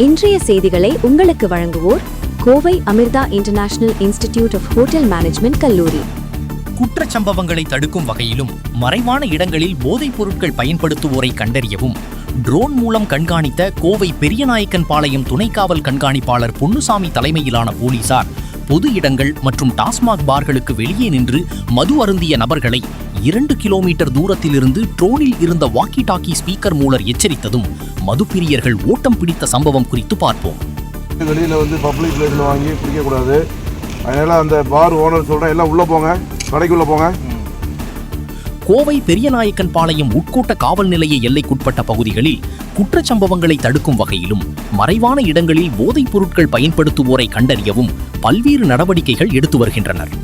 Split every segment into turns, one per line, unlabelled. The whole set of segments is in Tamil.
இன்றைய செய்திகளை உங்களுக்கு வழங்குவோர் Kovai Amrita international institute of hotel management கல்லூரி.
குற்றச்சம்பவங்களை தடுக்கும் வகையிலும் மறைவான இடங்களில் போதைப் பொருட்கள் பயன்படுத்துவோரை கண்டறியவும் ட்ரோன் மூலம் கண்காணித்த கோவை பெரியநாயக்கன் பாளையம் துணை காவல் கண்காணிப்பாளர் பொன்னுசாமி தலைமையிலான போலீசார் பொது இடங்கள் மற்றும் டாஸ்மாக் பார்களுக்கு வெளியே நின்று மது அருந்திய நபர்களை 2 கிலோமீட்டர் தூரத்திலிருந்து ட்ரோனில் இருந்த வாக்கி டாக்கி ஸ்பீக்கர் மூலம் எச்சரித்ததும் மதுப்பிரியர்கள் ஓட்டம் பிடித்த சம்பவம் குறித்து பார்ப்போம்.
வெளியில் பப்ளிக் பிளேஸில் வாங்கி குடிக்கக்கூடாது. அதனால் அந்த பார் ஓனர் சொல்கிறேன், எல்லாம் உள்ளே போங்க, கடைக்குள்ளே போங்க.
கோவை பெரியநாயக்கன் பாளையம் உட்கோட்ட காவல் நிலைய எல்லைக்குட்பட்ட பகுதிகளில் குற்றச்சம்பவங்களை தடுக்கும் வகையிலும் மறைவான இடங்களில் போதைப் பொருட்கள் பயன்படுத்துவோரை கண்டறியவும் பல்வேறு நடவடிக்கைகள் எடுத்து வருகின்றனர்.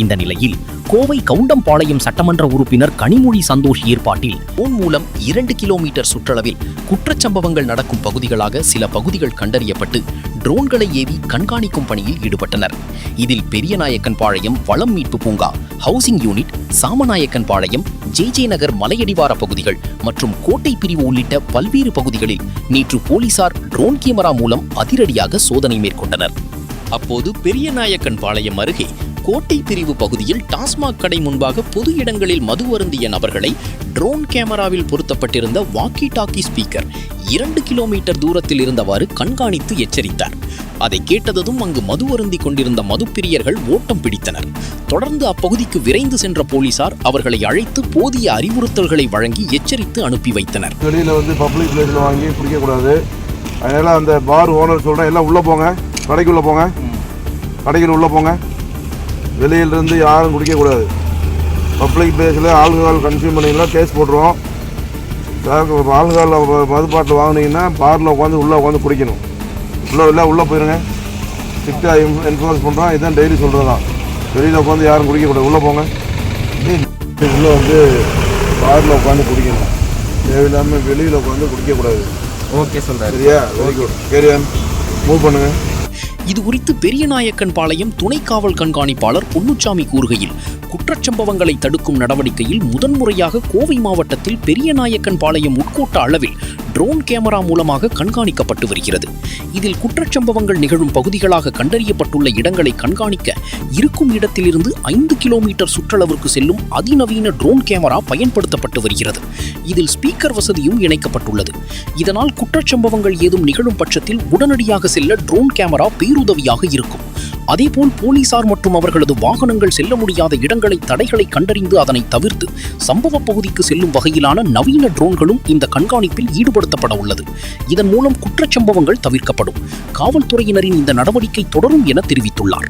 இந்த நிலையில் கோவை கவுண்டம்பாளையம் சட்டமன்ற உறுப்பினர் கனிமொழி சந்தோஷ் ஏற்பாட்டில் ட்ரோன் மூலம் 2 கிலோமீட்டர் சுற்றளவில் குற்றச்சம்பவங்கள் நடக்கும் பகுதிகளாக சில பகுதிகள் கண்டறியப்பட்டு ட்ரோன்களை ஏவி கண்காணிக்கும் பணியில் ஈடுபட்டனர். இதில் பெரியநாயக்கன் பாளையம் வளம் மீட்பு பூங்கா, ஹவுசிங் யூனிட், சாமநாயக்கன் பாளையம், ஜே நகர் மலையடிவார பகுதிகள் மற்றும் கோட்டை பிரிவு உள்ளிட்ட பல்வேறு பகுதிகளில் நேற்று போலீசார் ட்ரோன் கேமரா மூலம் அதிரடியாக சோதனை மேற்கொண்டனர். அப்போது பெரியநாயக்கன் பாளையம் அருகே கோட்டை பிரிவு பகுதியில் டாஸ்மாக் கடை முன்பாக பொது இடங்களில் மது அருந்திய நபர்களை ட்ரோன் கேமராவில் பொருத்தப்பட்டிருந்த வாக்கி டாக்கி ஸ்பீக்கர் 2 கிலோமீட்டர் தூரத்தில் இருந்தவாறு கண்காணித்து எச்சரித்தார். அதை கேட்டதும் அங்கு மது அருந்தி கொண்டிருந்த மதுப்பிரியர்கள் ஓட்டம் பிடித்தனர். தொடர்ந்து அப்பகுதிக்கு விரைந்து சென்ற போலீசார் அவர்களை அழைத்து போதிய அறிவுறுத்தல்களை வழங்கி எச்சரித்து அனுப்பி வைத்தனர்.
வெளியில் பப்ளிக் பிளேஸில் வாங்கி குடிக்கக்கூடாது. அதனால் அந்த பார் ஓனர் சொல்கிறேன், எல்லாம் உள்ளே போங்க, கடைக்குள்ளே போங்க, கடைக்குள்ள உள்ளே போங்க. வெளியிலிருந்து யாரும் குடிக்கக்கூடாது. பப்ளிக் பிளேஸில் ஆல்கஹால் கன்சியூம் பண்ணிங்கன்னா கேஸ் போட்டுருவோம். ஆல்கஹால் மது பாட்டில் வாங்கினீங்கன்னா பாரில் உள்ளே குடிக்கணும். உள்ளே போயிருங்க. ஸ்ட்ரிக்டாக என்ஃபோர்ஸ் பண்ணுறோம். இதுதான் டெய்லி சொல்கிறதான். வெளியில் யாரும் குடிக்கக்கூடாது. உள்ளே போங்க. உள்ளே பாரில் குடிக்கணும். தேவையில்லாமல் வெளியில் குடிக்கக்கூடாது.
ஓகே சொல்கிறேன்.
சரியா? Very good. கேரியா, மூவ் பண்ணுங்கள்.
இது குறித்து பெரியநாயக்கன் பாளையம் துணை காவல் கண்காணிப்பாளர் பொன்னுசாமி கூறுகையில், குற்றச்சம்பவங்களை தடுக்கும் நடவடிக்கையில் முதன்முறையாக கோவை மாவட்டத்தில் பெரியநாயக்கன் பாளையம் உட்கோட்ட அளவில் ட்ரோன் கேமரா மூலமாக கண்காணிக்கப்பட்டு வருகிறது. இதில் குற்றச்சம்பவங்கள் நிகழும் பகுதிகளாக கண்டறியப்பட்டுள்ள இடங்களை கண்காணிக்க இருக்கும் இடத்திலிருந்து 5 கிலோமீட்டர் சுற்றளவிற்கு செல்லும் அதிநவீன ட்ரோன் கேமரா பயன்படுத்தப்பட்டு வருகிறது. இதில் ஸ்பீக்கர் வசதியும் இணைக்கப்பட்டுள்ளது. இதனால் குற்றச்சம்பவங்கள் ஏதும் நிகழும் பட்சத்தில் உடனடியாக செல்ல ட்ரோன் கேமரா பேருதவியாக இருக்கும். அதேபோல் போலீசார் மற்றும் அவர்களது வாகனங்கள் செல்ல முடியாத தடைகளை கண்டறிந்து அதனை தவிர்த்து சம்பவ பகுதிக்கு செல்லும் வகையிலான நவீன ட்ரோன்களும் இந்த கண்காணிப்பில் ஈடுபடுத்தப்பட உள்ளது. இதன் மூலம் குற்றச்சம்பவங்கள் தவிர்க்கப்படும். காவல்துறையினரின் இந்த நடவடிக்கை தொடரும் என தெரிவித்துள்ளார்.